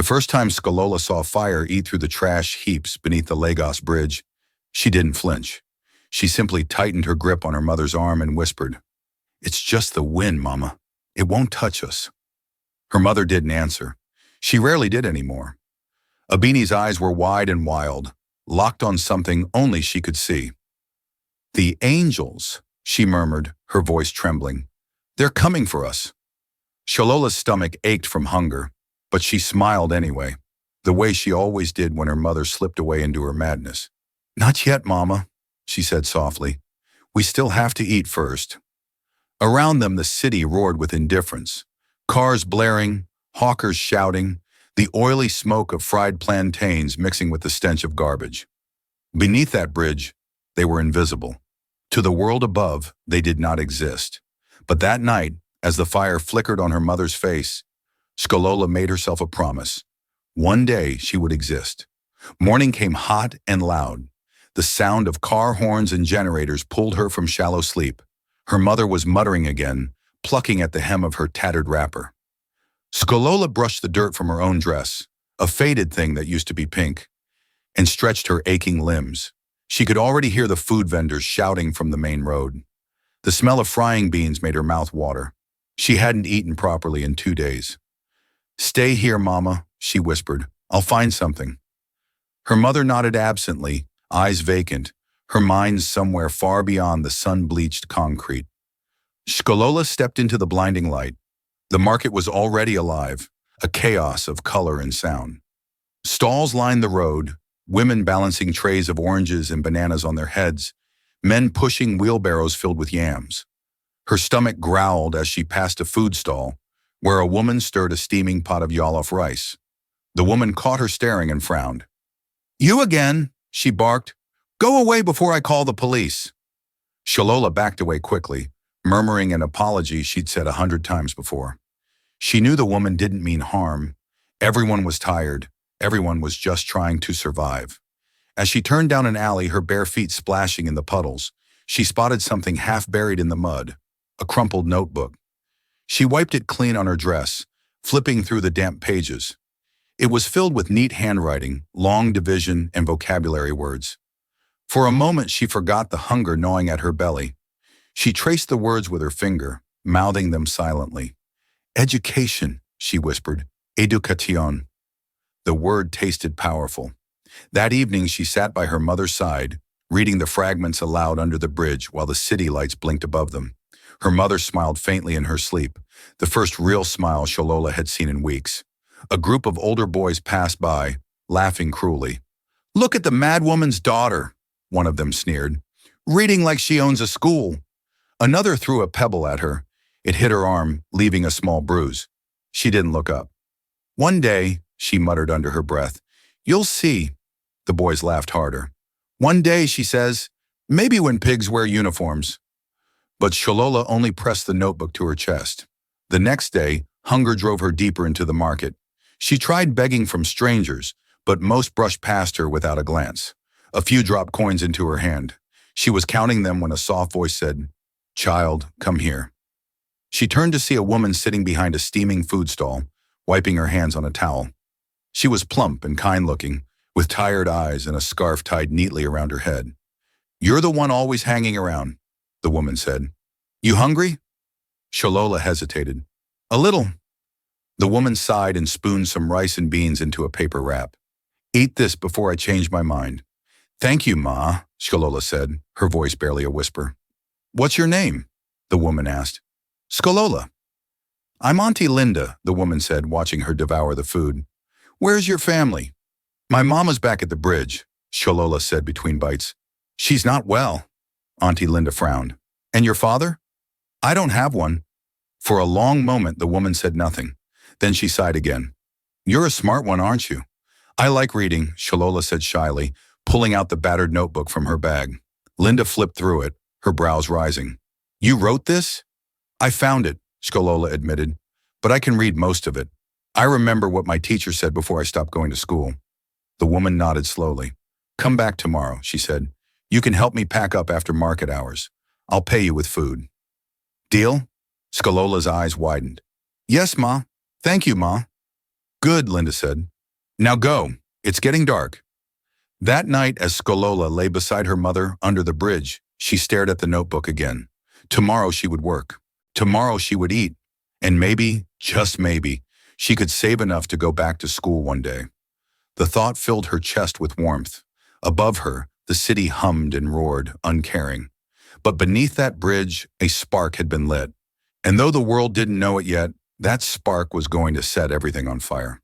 first time Skolola saw fire eat through the trash heaps beneath the Lagos Bridge, she didn't flinch. She simply tightened her grip on her mother's arm and whispered, "It's just the wind, Mama. It won't touch us." Her mother didn't answer. She rarely did anymore. Abini's eyes were wide and wild, locked on something only she could see. "The angels," she murmured, her voice trembling. "They're coming for us." Shalola's stomach ached from hunger, but she smiled anyway, the way she always did when her mother slipped away into her madness. "Not yet, Mama," she said softly. "We still have to eat first." Around them, the city roared with indifference. Cars blaring, hawkers shouting, the oily smoke of fried plantains mixing with the stench of garbage. Beneath that bridge, they were invisible. To the world above, they did not exist. But that night, as the fire flickered on her mother's face, Skolola made herself a promise. One day she would exist. Morning came hot and loud. The sound of car horns and generators pulled her from shallow sleep. Her mother was muttering again, plucking at the hem of her tattered wrapper. Skolola brushed the dirt from her own dress, a faded thing that used to be pink, and stretched her aching limbs. She could already hear the food vendors shouting from the main road. The smell of frying beans made her mouth water. She hadn't eaten properly in 2 days. "Stay here, Mama," she whispered. "I'll find something." Her mother nodded absently, eyes vacant, her mind somewhere far beyond the sun-bleached concrete. Skolola stepped into the blinding light. The market was already alive, a chaos of color and sound. Stalls lined the road, women balancing trays of oranges and bananas on their heads, men pushing wheelbarrows filled with yams. Her stomach growled as she passed a food stall, where a woman stirred a steaming pot of jollof rice. The woman caught her staring and frowned. "You again," she barked. "Go away before I call the police." Shalola backed away quickly, murmuring an apology she'd said 100 times before. She knew the woman didn't mean harm. Everyone was tired. Everyone was just trying to survive. As she turned down an alley, her bare feet splashing in the puddles, she spotted something half buried in the mud, a crumpled notebook. She wiped it clean on her dress, flipping through the damp pages. It was filled with neat handwriting, long division, and vocabulary words. For a moment, she forgot the hunger gnawing at her belly. She traced the words with her finger, mouthing them silently. "Education," she whispered. "Education." The word tasted powerful. That evening, she sat by her mother's side, reading the fragments aloud under the bridge while the city lights blinked above them. Her mother smiled faintly in her sleep, the first real smile Shalola had seen in weeks. A group of older boys passed by, laughing cruelly. "Look at the mad woman's daughter," one of them sneered. "Reading like she owns a school." Another threw a pebble at her. It hit her arm, leaving a small bruise. She didn't look up. "One day," she muttered under her breath, "you'll see." The boys laughed harder. "One day," she says, "maybe when pigs wear uniforms." But Shalola only pressed the notebook to her chest. The next day, hunger drove her deeper into the market. She tried begging from strangers, but most brushed past her without a glance. A few dropped coins into her hand. She was counting them when a soft voice said, "Child, come here." She turned to see a woman sitting behind a steaming food stall, wiping her hands on a towel. She was plump and kind-looking, with tired eyes and a scarf tied neatly around her head. "You're the one always hanging around," the woman said. "You hungry?" Shalola hesitated. "A little." The woman sighed and spooned some rice and beans into a paper wrap. "Eat this before I change my mind." "Thank you, Ma," Shalola said, her voice barely a whisper. "What's your name?" the woman asked. "Skolola." "I'm Auntie Linda," the woman said, watching her devour the food. "Where's your family?" "My mama's back at the bridge," Shalola said between bites. "She's not well." Auntie Linda frowned. "And your father?" "I don't have one." For a long moment, the woman said nothing. Then she sighed again. "You're a smart one, aren't you?" "I like reading," Shalola said shyly, pulling out the battered notebook from her bag. Linda flipped through it, her brows rising. "You wrote this?" "I found it," Shalola admitted, "but I can read most of it. I remember what my teacher said before I stopped going to school." The woman nodded slowly. "Come back tomorrow," she said. "You can help me pack up after market hours. I'll pay you with food." "Deal?" Skolola's eyes widened. "Yes, Ma. Thank you, Ma." "Good," Linda said. Now go. It's getting dark. That night, as Skolola lay beside her mother under the bridge, she stared at the notebook again. Tomorrow she would work. Tomorrow she would eat. And maybe, just maybe, she could save enough to go back to school one day. The thought filled her chest with warmth. Above her, the city hummed and roared, uncaring. But beneath that bridge, a spark had been lit. And though the world didn't know it yet, that spark was going to set everything on fire.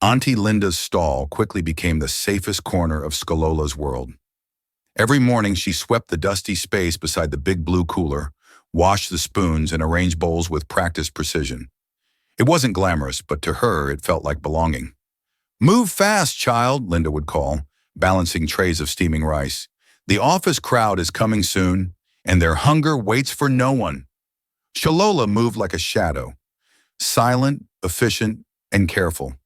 Auntie Linda's stall quickly became the safest corner of Skolola's world. Every morning she swept the dusty space beside the big blue cooler, washed the spoons, and arranged bowls with practiced precision. It wasn't glamorous, but to her it felt like belonging. "Move fast, child," Linda would call, balancing trays of steaming rice. "The office crowd is coming soon, and their hunger waits for no one." Shalola moved like a shadow, silent, efficient, and careful.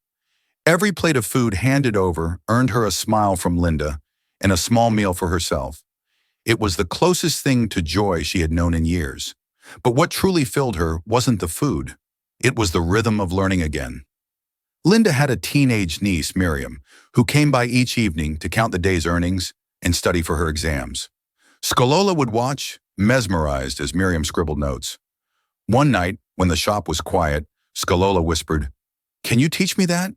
Every plate of food handed over earned her a smile from Linda and a small meal for herself. It was the closest thing to joy she had known in years. But what truly filled her wasn't the food. It was the rhythm of learning again. Linda had a teenage niece, Miriam, who came by each evening to count the day's earnings and study for her exams. Skolola would watch, mesmerized as Miriam scribbled notes. One night, when the shop was quiet, Skolola whispered, "Can you teach me that?"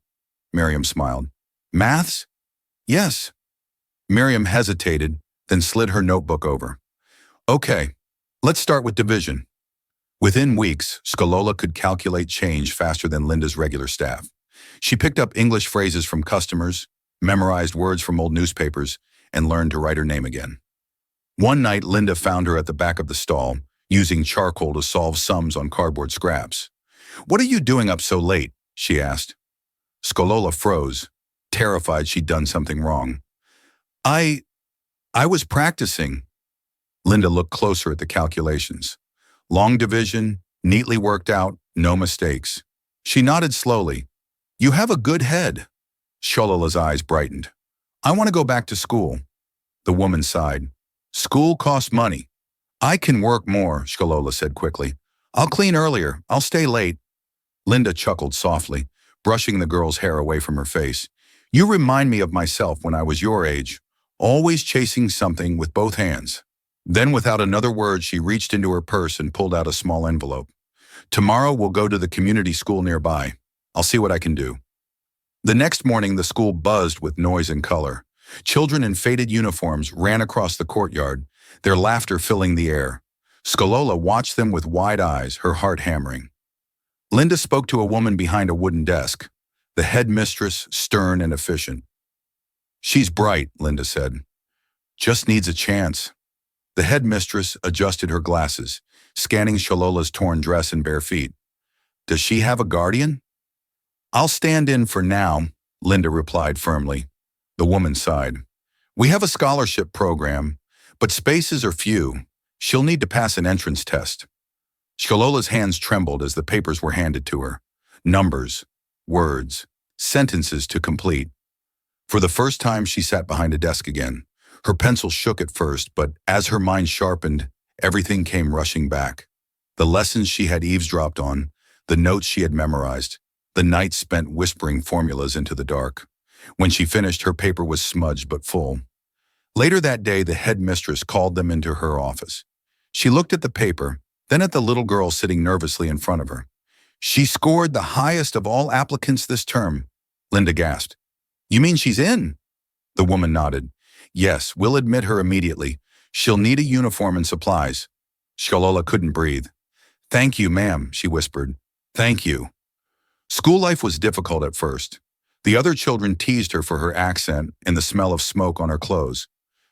Miriam smiled. "Maths?" "Yes." Miriam hesitated, then slid her notebook over. "Okay, let's start with division." Within weeks, Skolola could calculate change faster than Linda's regular staff. She picked up English phrases from customers, memorized words from old newspapers, and learned to write her name again. One night, Linda found her at the back of the stall, using charcoal to solve sums on cardboard scraps. "What are you doing up so late?" she asked. Skolola froze, terrified she'd done something wrong. I was practicing." Linda looked closer at the calculations. Long division, neatly worked out, no mistakes. She nodded slowly. "You have a good head." Sholola's eyes brightened. "I want to go back to school." The woman sighed. "School costs money." "I can work more," Sholola said quickly. "I'll clean earlier. I'll stay late." Linda chuckled softly, brushing the girl's hair away from her face. "You remind me of myself when I was your age, always chasing something with both hands." Then without another word, she reached into her purse and pulled out a small envelope. "Tomorrow we'll go to the community school nearby. I'll see what I can do." The next morning, the school buzzed with noise and color. Children in faded uniforms ran across the courtyard, their laughter filling the air. Skolola watched them with wide eyes, her heart hammering. Linda spoke to a woman behind a wooden desk, the headmistress, stern and efficient. "She's bright," Linda said. "Just needs a chance." The headmistress adjusted her glasses, scanning Sholola's torn dress and bare feet. "Does she have a guardian?" "I'll stand in for now," Linda replied firmly. The woman sighed. "We have a scholarship program, but spaces are few. She'll need to pass an entrance test." Sholola's hands trembled as the papers were handed to her. Numbers, words, sentences to complete. For the first time, she sat behind a desk again. Her pencil shook at first, but as her mind sharpened, everything came rushing back. The lessons she had eavesdropped on, the notes she had memorized, the nights spent whispering formulas into the dark. When she finished, her paper was smudged but full. Later that day, the headmistress called them into her office. She looked at the paper, then at the little girl sitting nervously in front of her. "She scored the highest of all applicants this term," Linda gasped. "You mean she's in?" The woman nodded. "Yes, we'll admit her immediately. She'll need a uniform and supplies." Sholola couldn't breathe. "Thank you, ma'am," she whispered. "Thank you." School life was difficult at first. The other children teased her for her accent and the smell of smoke on her clothes.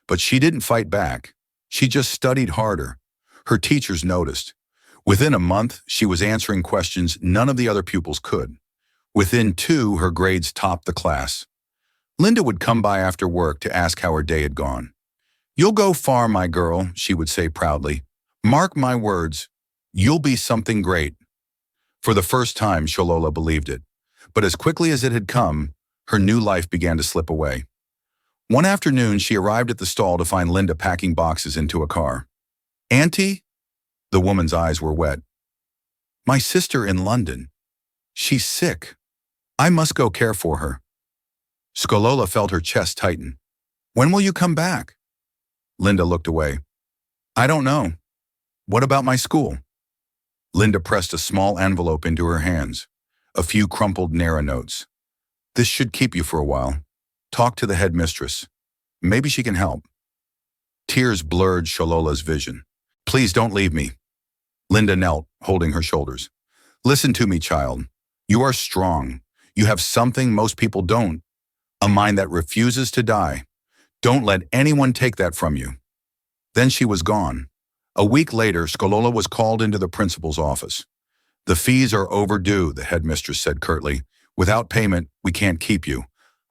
But she didn't fight back. She just studied harder. Her teachers noticed. Within a month, she was answering questions none of the other pupils could. Within 2, her grades topped the class. Linda would come by after work to ask how her day had gone. "You'll go far, my girl," she would say proudly. "Mark my words, you'll be something great." For the first time, Sholola believed it. But as quickly as it had come, her new life began to slip away. One afternoon, she arrived at the stall to find Linda packing boxes into a car. "Auntie?" The woman's eyes were wet. "My sister in London. She's sick. I must go care for her." Skolola felt her chest tighten. When will you come back? Linda looked away. I don't know. What about my school? Linda pressed a small envelope into her hands. A few crumpled Nara notes. This should keep you for a while. Talk to the headmistress. Maybe she can help. Tears blurred Sholola's vision. Please don't leave me. Linda knelt, holding her shoulders. Listen to me, child. You are strong. You have something most people don't. A mind that refuses to die. Don't let anyone take that from you. Then she was gone. A week later, Skolola was called into the principal's office. The fees are overdue, the headmistress said curtly. Without payment, we can't keep you.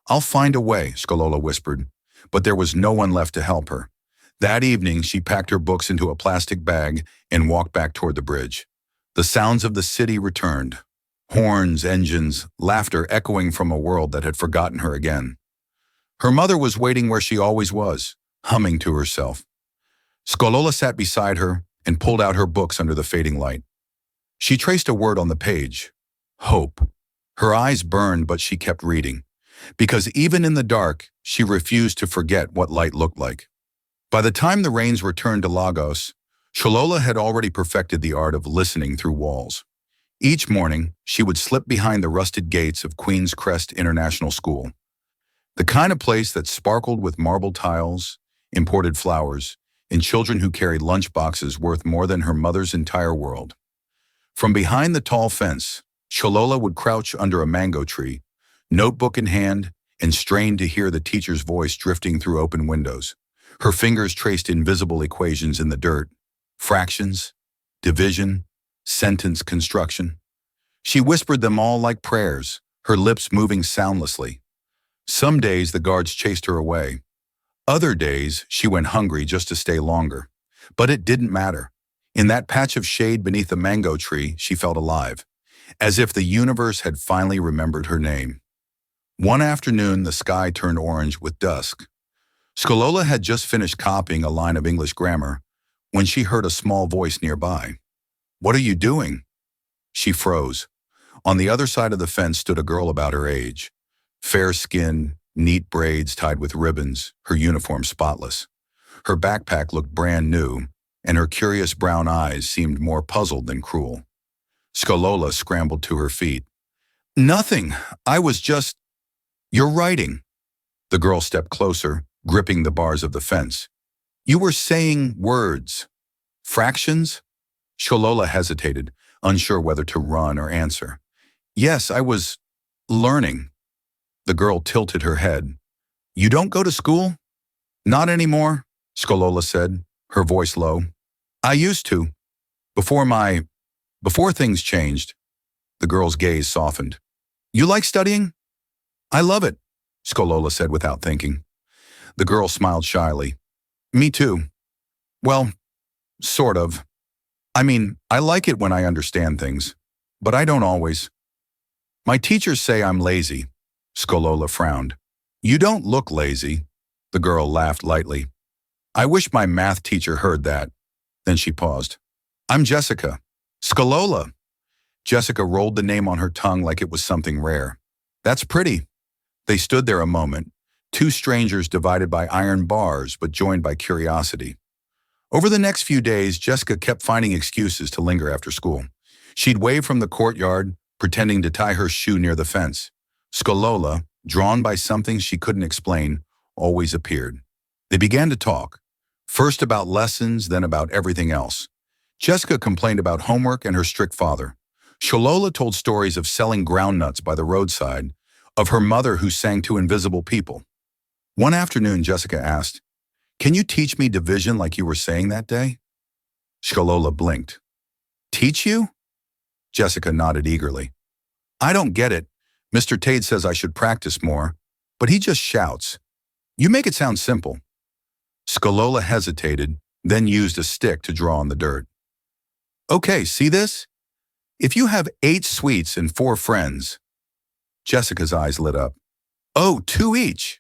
I'll find a way, Skolola whispered. But there was no one left to help her. That evening, she packed her books into a plastic bag and walked back toward the bridge. The sounds of the city returned. Horns, engines, laughter echoing from a world that had forgotten her again. Her mother was waiting where she always was, humming to herself. Skolola sat beside her and pulled out her books under the fading light. She traced a word on the page. Hope. Her eyes burned, but she kept reading. Because even in the dark, she refused to forget what light looked like. By the time the rains returned to Lagos, Skolola had already perfected the art of listening through walls. Each morning, she would slip behind the rusted gates of Queen's Crest International School, the kind of place that sparkled with marble tiles, imported flowers, and children who carried lunch boxes worth more than her mother's entire world. From behind the tall fence, Skolola would crouch under a mango tree, notebook in hand, and strain to hear the teacher's voice drifting through open windows. Her fingers traced invisible equations in the dirt, fractions, division, sentence construction. She whispered them all like prayers, her lips moving soundlessly. Some days the guards chased her away. Other days she went hungry just to stay longer. But it didn't matter. In that patch of shade beneath the mango tree, she felt alive, as if the universe had finally remembered her name. One afternoon, the sky turned orange with dusk. Skolola had just finished copying a line of English grammar when she heard a small voice nearby. What are you doing? She froze. On the other side of the fence stood a girl about her age. Fair skin, neat braids tied with ribbons, her uniform spotless. Her backpack looked brand new, and her curious brown eyes seemed more puzzled than cruel. Skolola scrambled to her feet. Nothing. I was just... You're writing. The girl stepped closer, gripping the bars of the fence. You were saying words. Fractions? Skolola hesitated, unsure whether to run or answer. Yes, I was learning. The girl tilted her head. You don't go to school? Not anymore, Skolola said, her voice low. I used to. Before things changed. The girl's gaze softened. You like studying? I love it, Skolola said without thinking. The girl smiled shyly. Me too. Well, sort of. I mean, I like it when I understand things, but I don't always. My teachers say I'm lazy. Skolola frowned. You don't look lazy. The girl laughed lightly. I wish my math teacher heard that. Then she paused. I'm Jessica. Skolola. Jessica rolled the name on her tongue like it was something rare. That's pretty. They stood there a moment, two strangers divided by iron bars but joined by curiosity. Over the next few days, Jessica kept finding excuses to linger after school. She'd wave from the courtyard, pretending to tie her shoe near the fence. Skolola, drawn by something she couldn't explain, always appeared. They began to talk, first about lessons, then about everything else. Jessica complained about homework and her strict father. Skolola told stories of selling groundnuts by the roadside, of her mother who sang to invisible people. One afternoon, Jessica asked, Can you teach me division like you were saying that day? Skolola blinked. Teach you? Jessica nodded eagerly. I don't get it. Mr. Tade says I should practice more, but he just shouts. You make it sound simple. Skolola hesitated, then used a stick to draw on the dirt. Okay, see this? If you have 8 sweets and 4 friends. Jessica's eyes lit up. Oh, 2 each.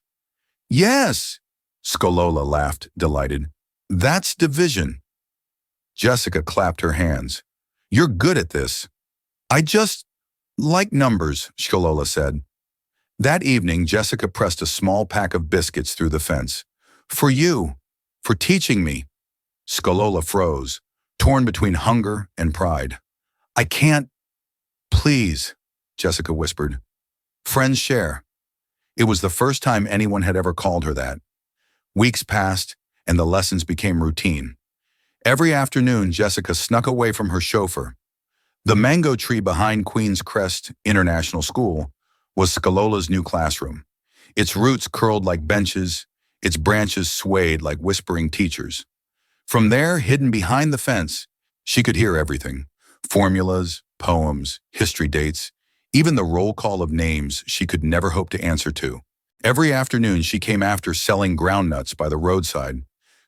Yes, Skolola laughed, delighted. That's division. Jessica clapped her hands. You're good at this. I just like numbers, Skolola said. That evening, Jessica pressed a small pack of biscuits through the fence. For you, for teaching me. Skolola froze, torn between hunger and pride. I can't, please, Jessica whispered. Friends share. It was the first time anyone had ever called her that. Weeks passed, and the lessons became routine. Every afternoon, Jessica snuck away from her chauffeur. The mango tree behind Queen's Crest International School was Skolola's new classroom. Its roots curled like benches, its branches swayed like whispering teachers. From there, hidden behind the fence, she could hear everything. Formulas, poems, history dates, even the roll call of names she could never hope to answer to. Every afternoon, she came after selling groundnuts by the roadside,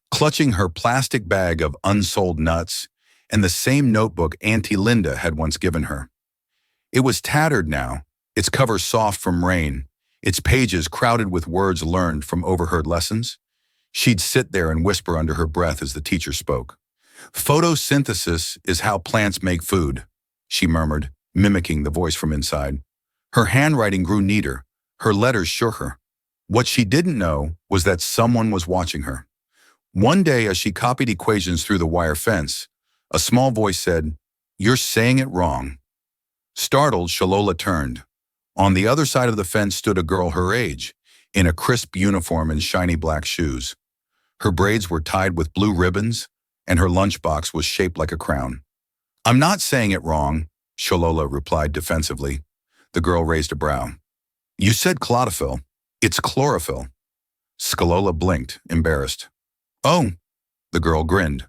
clutching her plastic bag of unsold nuts and the same notebook Auntie Linda had once given her. It was tattered now, its cover soft from rain, its pages crowded with words learned from overheard lessons. She'd sit there and whisper under her breath as the teacher spoke. Photosynthesis is how plants make food, she murmured, mimicking the voice from inside. Her handwriting grew neater, her letters surer. What she didn't know was that someone was watching her. One day, as she copied equations through the wire fence, a small voice said, "You're saying it wrong." Startled, Shalola turned. On the other side of the fence stood a girl her age, in a crisp uniform and shiny black shoes. Her braids were tied with blue ribbons, and her lunchbox was shaped like a crown. "I'm not saying it wrong," Shalola replied defensively. The girl raised a brow. "You said chlorophyll. It's chlorophyll." Skolola blinked, embarrassed. "Oh," the girl grinned.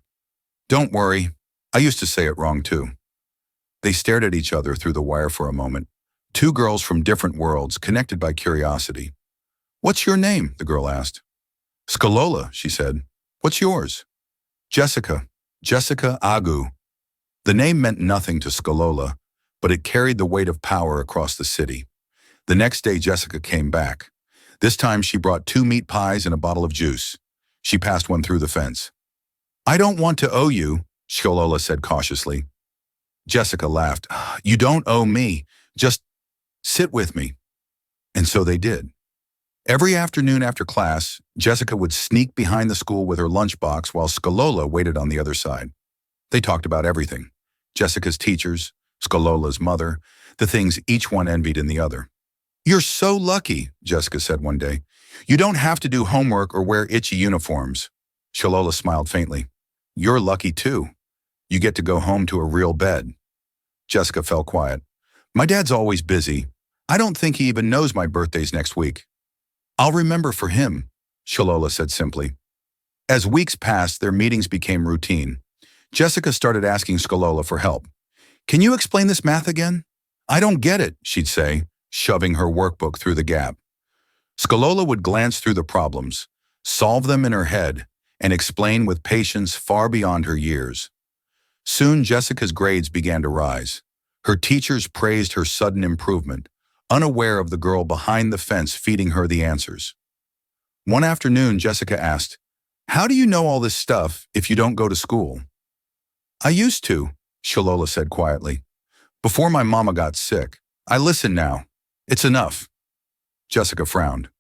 "Don't worry. I used to say it wrong too." They stared at each other through the wire for a moment. Two girls from different worlds, connected by curiosity. "What's your name?" the girl asked. "Skolola," she said. "What's yours?" "Jessica. Jessica Agu." The name meant nothing to Skolola, but it carried the weight of power across the city. The next day, Jessica came back. This time, she brought 2 meat pies and a bottle of juice. She passed one through the fence. "I don't want to owe you," Skolola said cautiously. Jessica laughed. "You don't owe me. Just sit with me." And so they did. Every afternoon after class, Jessica would sneak behind the school with her lunchbox while Skolola waited on the other side. They talked about everything. Jessica's teachers, Skolola's mother, the things each one envied in the other. "You're so lucky," Jessica said one day. "You don't have to do homework or wear itchy uniforms." Shalola smiled faintly. "You're lucky too. You get to go home to a real bed." Jessica fell quiet. "My dad's always busy. I don't think he even knows my birthday's next week." "I'll remember for him," Shalola said simply. As weeks passed, their meetings became routine. Jessica started asking Skolola for help. "Can you explain this math again?" "I don't get it," she'd say, shoving her workbook through the gap. Skolola would glance through the problems, solve them in her head, and explain with patience far beyond her years. Soon, Jessica's grades began to rise. Her teachers praised her sudden improvement, unaware of the girl behind the fence feeding her the answers. One afternoon, Jessica asked, "How do you know all this stuff if you don't go to school?" "I used to," Shalola said quietly. "Before my mama got sick. I listen now. It's enough." Jessica frowned.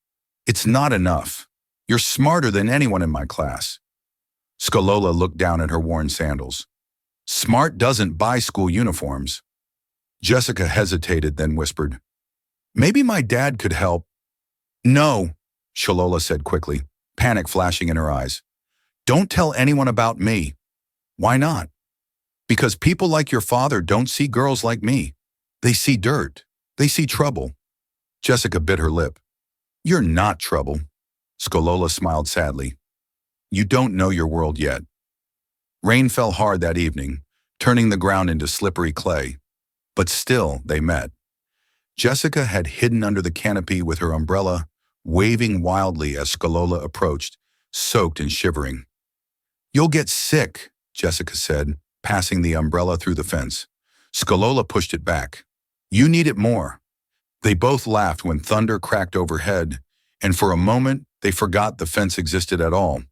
"It's not enough. You're smarter than anyone in my class." Skolola looked down at her worn sandals. "Smart doesn't buy school uniforms." Jessica hesitated, then whispered, "Maybe my dad could help." "No," Shalola said quickly, panic flashing in her eyes. "Don't tell anyone about me." "Why not?" "Because people like your father don't see girls like me. They see dirt. They see trouble." Jessica bit her lip. "You're not trouble." Skolola smiled sadly. "You don't know your world yet." Rain fell hard that evening, turning the ground into slippery clay. But still, they met. Jessica had hidden under the canopy with her umbrella, waving wildly as Skolola approached, soaked and shivering. "You'll get sick," Jessica said, passing the umbrella through the fence. Skolola pushed it back. "You need it more." They both laughed when thunder cracked overhead, and for a moment, they forgot the fence existed at all.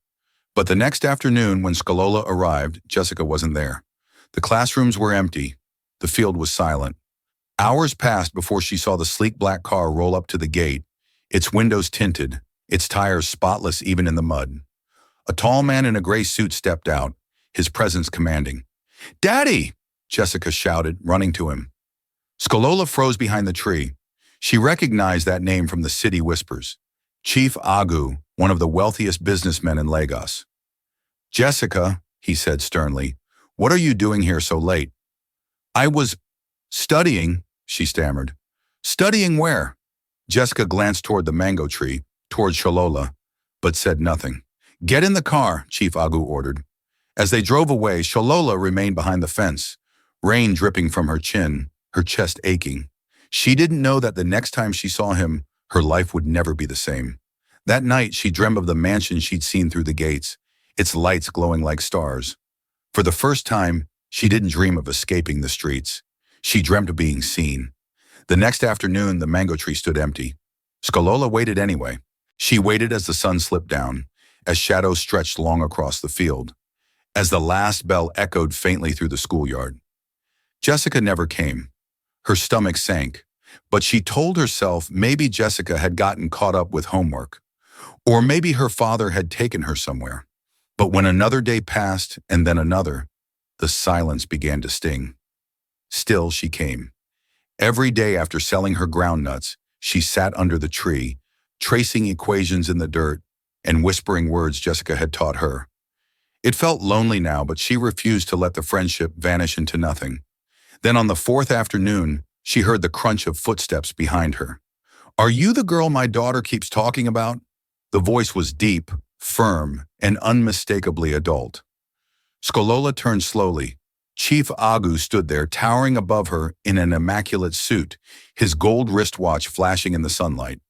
But the next afternoon, when Skolola arrived, Jessica wasn't there. The classrooms were empty. The field was silent. Hours passed before she saw the sleek black car roll up to the gate, its windows tinted, its tires spotless even in the mud. A tall man in a gray suit stepped out, his presence commanding. "Daddy!" Jessica shouted, running to him. Skolola froze behind the tree. She recognized that name from the city whispers. Chief Agu, one of the wealthiest businessmen in Lagos. "Jessica," he said sternly, "what are you doing here so late?" "I was studying," she stammered. "Studying where?" Jessica glanced toward the mango tree, toward Shalola, but said nothing. "Get in the car," Chief Agu ordered. As they drove away, Shalola remained behind the fence, rain dripping from her chin, her chest aching. She didn't know that the next time she saw him, her life would never be the same. That night, she dreamt of the mansion she'd seen through the gates, its lights glowing like stars. For the first time, she didn't dream of escaping the streets. She dreamt of being seen. The next afternoon, the mango tree stood empty. Skolola waited anyway. She waited as the sun slipped down, as shadows stretched long across the field, as the last bell echoed faintly through the schoolyard. Jessica never came. Her stomach sank, but she told herself maybe Jessica had gotten caught up with homework, or maybe her father had taken her somewhere. But when another day passed and then another, the silence began to sting. Still, she came. Every day after selling her groundnuts, she sat under the tree, tracing equations in the dirt and whispering words Jessica had taught her. It felt lonely now, but she refused to let the friendship vanish into nothing. Then on the fourth afternoon, she heard the crunch of footsteps behind her. "Are you the girl my daughter keeps talking about?" The voice was deep, firm, and unmistakably adult. Skolola turned slowly. Chief Agu stood there, towering above her in an immaculate suit, his gold wristwatch flashing in the sunlight.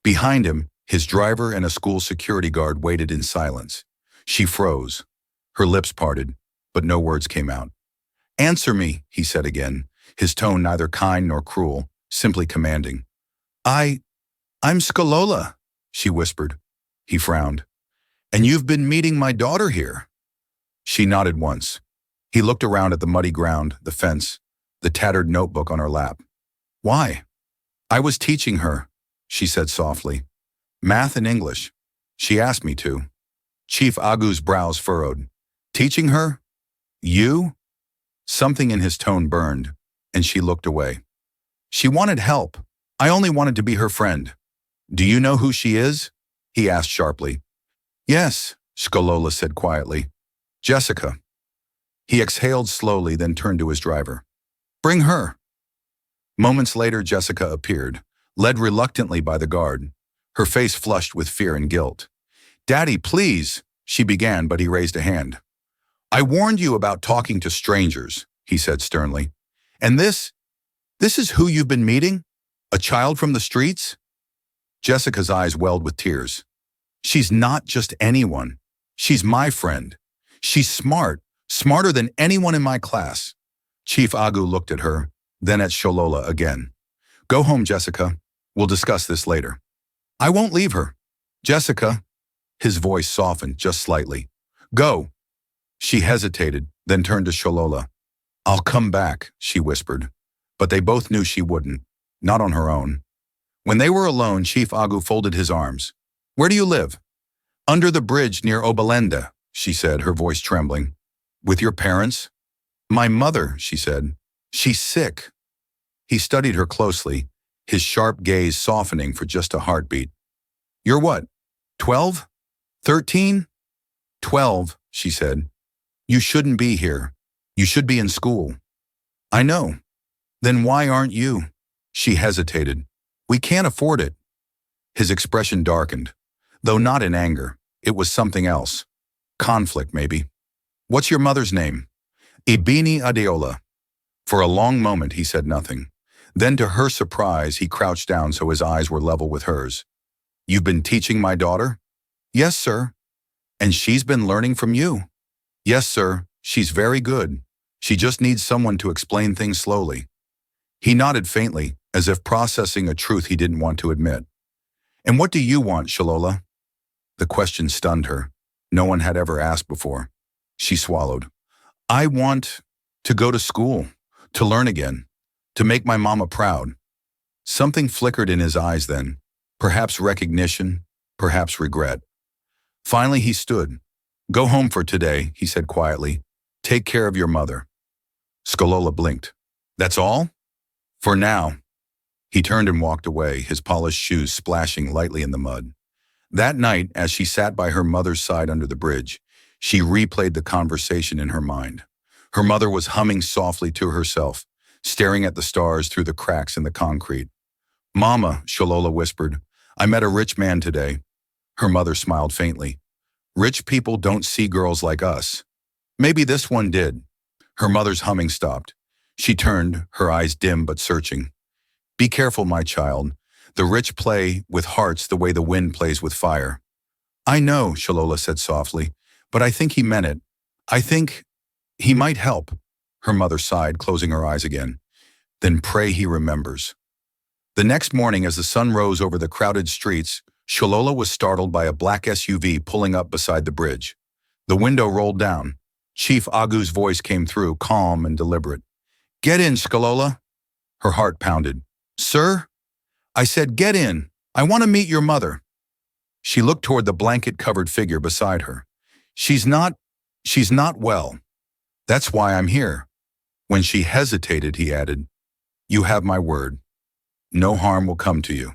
Behind him, his driver and a school security guard waited in silence. She froze. Her lips parted, but no words came out. "Answer me," he said again, his tone neither kind nor cruel, simply commanding. I'm Skolola," she whispered. He frowned. "And you've been meeting my daughter here?" She nodded once. He looked around at the muddy ground, the fence, the tattered notebook on her lap. "Why?" "I was teaching her," she said softly. "Math and English. She asked me to." Chief Agu's brows furrowed. "Teaching her? You?" Something in his tone burned, and she looked away. "She wanted help. I only wanted to be her friend." "Do you know who she is?" he asked sharply. "Yes," Skolola said quietly. "Jessica." He exhaled slowly, then turned to his driver. "Bring her." Moments later, Jessica appeared, led reluctantly by the guard, her face flushed with fear and guilt. "Daddy, please," she began, but he raised a hand. "I warned you about talking to strangers," he said sternly. "And this is who you've been meeting? A child from the streets?" Jessica's eyes welled with tears. "She's not just anyone. She's my friend. She's smart, smarter than anyone in my class." Chief Agu looked at her, then at Sholola again. "Go home, Jessica. We'll discuss this later." "I won't leave her." "Jessica." His voice softened just slightly. "Go." She hesitated, then turned to Sholola. "I'll come back," she whispered. But they both knew she wouldn't, not on her own. When they were alone, Chief Agu folded his arms. "Where do you live?" "Under the bridge near Obalenda," she said, her voice trembling. "With your parents?" "My mother," she said. "She's sick." He studied her closely, his sharp gaze softening for just a heartbeat. "You're what, 12? 13? 12, she said. "You shouldn't be here. You should be in school." "I know." "Then why aren't you?" She hesitated. "We can't afford it." His expression darkened, though not in anger. It was something else. Conflict, maybe. "What's your mother's name?" "Ibini Adeola." For a long moment he said nothing. Then to her surprise, he crouched down so his eyes were level with hers. "You've been teaching my daughter?" "Yes, sir." "And she's been learning from you?" "Yes, sir. She's very good. She just needs someone to explain things slowly." He nodded faintly, as if processing a truth he didn't want to admit. "And what do you want, Shalola?" The question stunned her. No one had ever asked before. She swallowed. "I want to go to school, to learn again, To make my mama proud. Something flickered in his eyes then. Perhaps recognition, perhaps regret. Finally he stood. Go home for today, he said quietly. Take care of your mother. Skolola blinked. That's all? For now. He turned and walked away, his polished shoes splashing lightly in the mud. That night, as she sat by her mother's side under the bridge, she replayed the conversation in her mind. Her mother was humming softly to herself, staring at the stars through the cracks in the concrete. Mama, Shalola whispered, I met a rich man today. Her mother smiled faintly. Rich people don't see girls like us. Maybe this one did. Her mother's humming stopped. She turned, her eyes dim but searching. Be careful, my child. The rich play with hearts the way the wind plays with fire. I know, Shalola said softly, but I think he meant it. I think he might help. Her mother sighed, closing her eyes again. Then pray he remembers. The next morning, as the sun rose over the crowded streets, Shalola was startled by a black SUV pulling up beside the bridge. The window rolled down. Chief Agu's voice came through, calm and deliberate. Get in, Skolola. Her heart pounded. Sir? I said, get in. I want to meet your mother. She looked toward the blanket-covered figure beside her. She's not well. That's why I'm here. When she hesitated, he added, You have my word. No harm will come to you.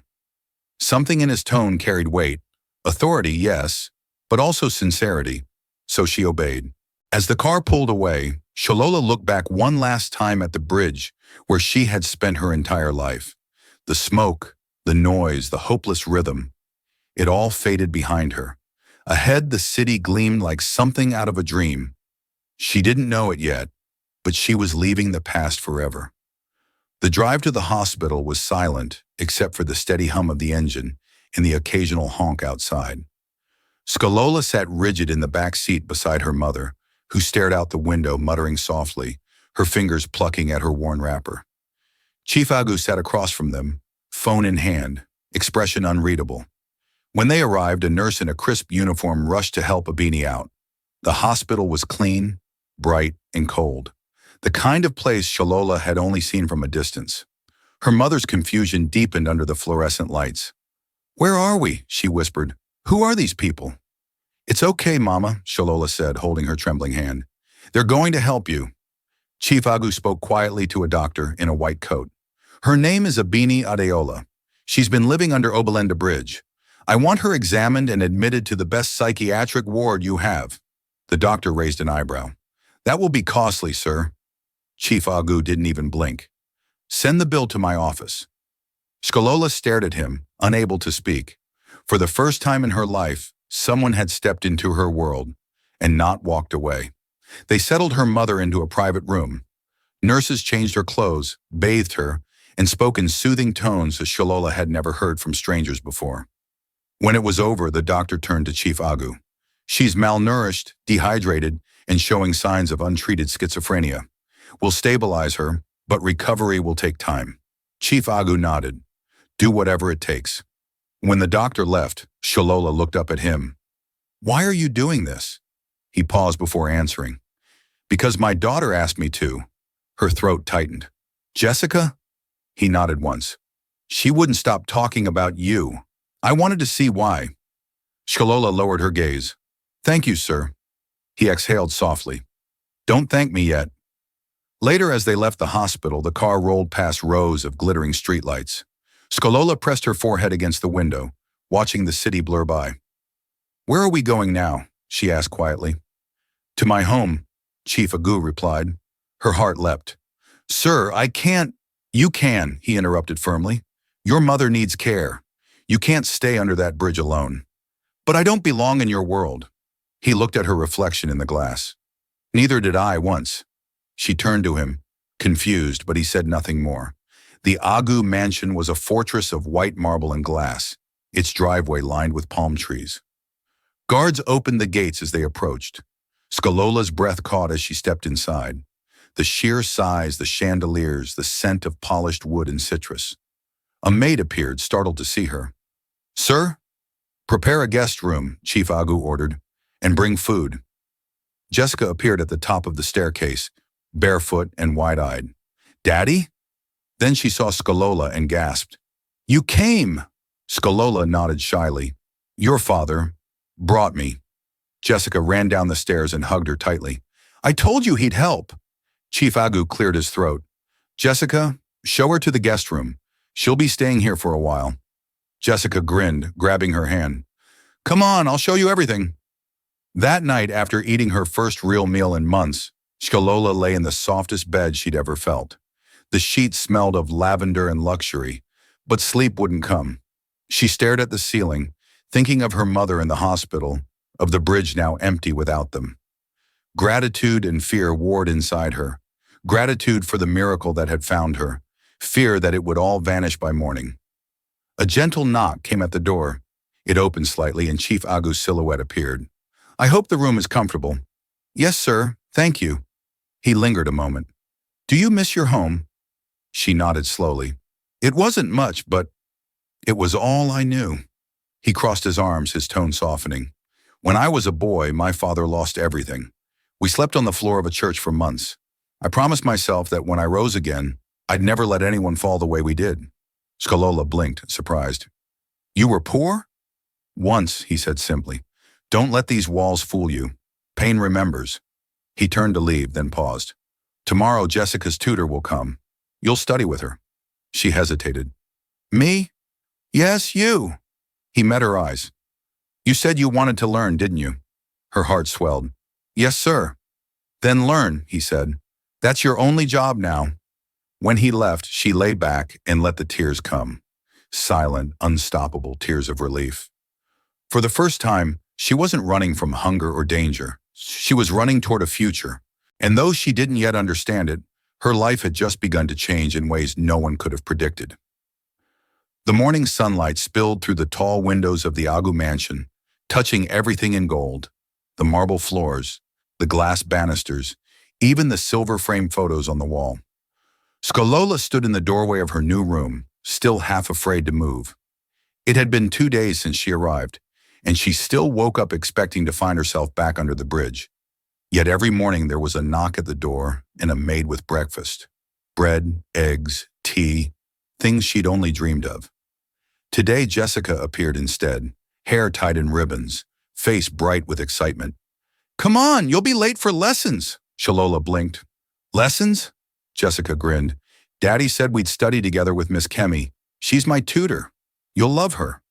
Something in his tone carried weight. Authority, yes, but also sincerity. So she obeyed. As the car pulled away, Shalola looked back one last time at the bridge where she had spent her entire life. The smoke, the noise, the hopeless rhythm. It all faded behind her. Ahead, the city gleamed like something out of a dream. She didn't know it yet, but she was leaving the past forever. The drive to the hospital was silent, except for the steady hum of the engine and the occasional honk outside. Skolola sat rigid in the back seat beside her mother, who stared out the window, muttering softly, her fingers plucking at her worn wrapper. Chief Agu sat across from them, phone in hand, expression unreadable. When they arrived, a nurse in a crisp uniform rushed to help Abini out. The hospital was clean, bright, and cold. The kind of place Shalola had only seen from a distance. Her mother's confusion deepened under the fluorescent lights. Where are we? She whispered. Who are these people? It's okay, Mama, Shalola said, holding her trembling hand. They're going to help you. Chief Agu spoke quietly to a doctor in a white coat. Her name is Abini Adeola. She's been living under Obalenda Bridge. I want her examined and admitted to the best psychiatric ward you have. The doctor raised an eyebrow. That will be costly, sir. Chief Agu didn't even blink. Send the bill to my office. Skolola stared at him, unable to speak. For the first time in her life, someone had stepped into her world and not walked away. They settled her mother into a private room. Nurses changed her clothes, bathed her, and spoke in soothing tones that Shalola had never heard from strangers before. When it was over, the doctor turned to Chief Agu. She's malnourished, dehydrated, and showing signs of untreated schizophrenia. We'll stabilize her, but recovery will take time. Chief Agu nodded. Do whatever it takes. When the doctor left, Shalola looked up at him. Why are you doing this? He paused before answering. Because my daughter asked me to. Her throat tightened. Jessica? He nodded once. She wouldn't stop talking about you. I wanted to see why. Shalola lowered her gaze. Thank you, sir. He exhaled softly. Don't thank me yet. Later, as they left the hospital, the car rolled past rows of glittering streetlights. Skolola pressed her forehead against the window, watching the city blur by. Where are we going now? She asked quietly. To my home, Chief Agu replied. Her heart leapt. Sir, I can't. You can, he interrupted firmly. Your mother needs care. You can't stay under that bridge alone. But I don't belong in your world. He looked at her reflection in the glass. Neither did I once. She turned to him, confused, but he said nothing more. The Agu mansion was a fortress of white marble and glass, its driveway lined with palm trees. Guards opened the gates as they approached. Skolola's breath caught as she stepped inside. The sheer size, the chandeliers, the scent of polished wood and citrus. A maid appeared, startled to see her. Sir? Prepare a guest room, Chief Agu ordered, and bring food. Jessica appeared at the top of the staircase, barefoot and wide-eyed. Daddy? Then she saw Skolola and gasped. You came! Skolola nodded shyly. Your father brought me. Jessica ran down the stairs and hugged her tightly. I told you he'd help. Chief Agu cleared his throat. Jessica, show her to the guest room. She'll be staying here for a while. Jessica grinned, grabbing her hand. Come on, I'll show you everything. That night, after eating her first real meal in months, Skolola lay in the softest bed she'd ever felt. The sheets smelled of lavender and luxury, but sleep wouldn't come. She stared at the ceiling, thinking of her mother in the hospital, of the bridge now empty without them. Gratitude and fear warred inside her. Gratitude for the miracle that had found her. Fear that it would all vanish by morning. A gentle knock came at the door. It opened slightly and Chief Agu's silhouette appeared. I hope the room is comfortable. Yes, sir. Thank you. He lingered a moment. Do you miss your home? She nodded slowly. It wasn't much, but it was all I knew. He crossed his arms, his tone softening. When I was a boy, my father lost everything. We slept on the floor of a church for months. I promised myself that when I rose again, I'd never let anyone fall the way we did. Skolola blinked, surprised. You were poor? Once, he said simply. Don't let these walls fool you. Pain remembers. He turned to leave, then paused. Tomorrow, Jessica's tutor will come. You'll study with her. She hesitated. Me? Yes, you. He met her eyes. You said you wanted to learn, didn't you? Her heart swelled. Yes, sir. Then learn, he said. That's your only job now. When he left, she lay back and let the tears come. Silent, unstoppable tears of relief. For the first time, she wasn't running from hunger or danger. She was running toward a future. And though she didn't yet understand it, her life had just begun to change in ways no one could have predicted. The morning sunlight spilled through the tall windows of the Agu mansion, touching everything in gold. The marble floors, the glass banisters, even the silver-framed photos on the wall. Skolola stood in the doorway of her new room, still half afraid to move. It had been 2 days since she arrived, and she still woke up expecting to find herself back under the bridge. Yet every morning there was a knock at the door and a maid with breakfast. Bread, eggs, tea, things she'd only dreamed of. Today Jessica appeared instead, hair tied in ribbons, face bright with excitement. Come on, you'll be late for lessons, Skolola blinked. Lessons? Jessica grinned. Daddy said we'd study together with Miss Kemi. She's my tutor. You'll love her.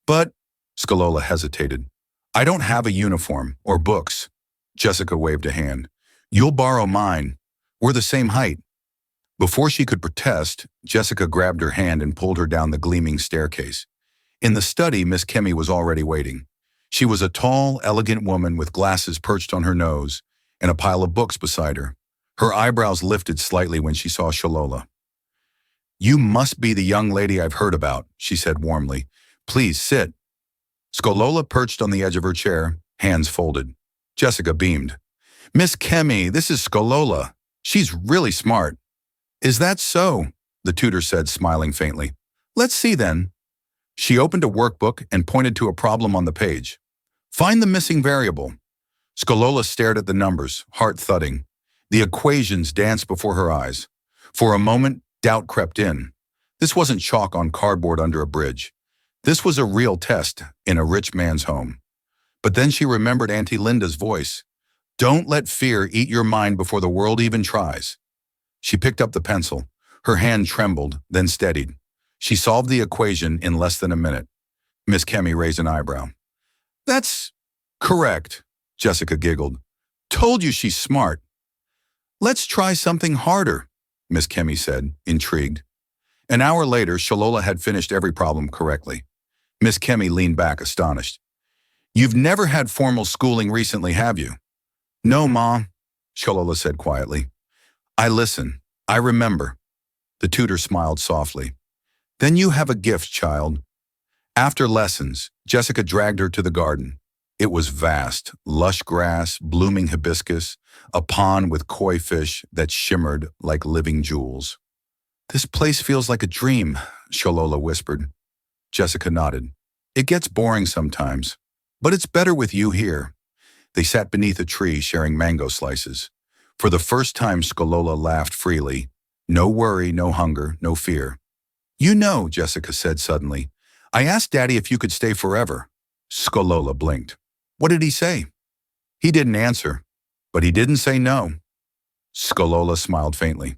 But, Skolola hesitated. I don't have a uniform or books. Jessica waved a hand. You'll borrow mine. We're the same height. Before she could protest, Jessica grabbed her hand and pulled her down the gleaming staircase. In the study, Miss Kemi was already waiting. She was a tall, elegant woman with glasses perched on her nose and a pile of books beside her. Her eyebrows lifted slightly when she saw Skolola. You must be the young lady I've heard about, she said warmly. Please sit. Skolola perched on the edge of her chair, hands folded. Jessica beamed. Miss Kemi, this is Skolola. She's really smart. Is that so? The tutor said, smiling faintly. Let's see then. She opened a workbook and pointed to a problem on the page. Find the missing variable. Skolola stared at the numbers, heart thudding. The equations danced before her eyes. For a moment, doubt crept in. This wasn't chalk on cardboard under a bridge. This was a real test in a rich man's home. But then she remembered Auntie Linda's voice. Don't let fear eat your mind before the world even tries. She picked up the pencil. Her hand trembled, then steadied. She solved the equation in less than a minute. Miss Kemi raised an eyebrow. That's correct, Jessica giggled. Told you she's smart. Let's try something harder, Miss Kemi said, intrigued. An hour later, Skolola had finished every problem correctly. Miss Kemi leaned back, astonished. You've never had formal schooling recently, have you? No, Ma, Skolola said quietly. I listen. I remember. The tutor smiled softly. Then you have a gift, child. After lessons, Jessica dragged her to the garden. It was vast, lush grass, blooming hibiscus, a pond with koi fish that shimmered like living jewels. This place feels like a dream, Skolola whispered. Jessica nodded. It gets boring sometimes, but it's better with you here. They sat beneath a tree sharing mango slices. For the first time, Skolola laughed freely. No worry, no hunger, no fear. You know, Jessica said suddenly. I asked Daddy if you could stay forever. Skolola blinked. What did he say? He didn't answer, but he didn't say no. Skolola smiled faintly.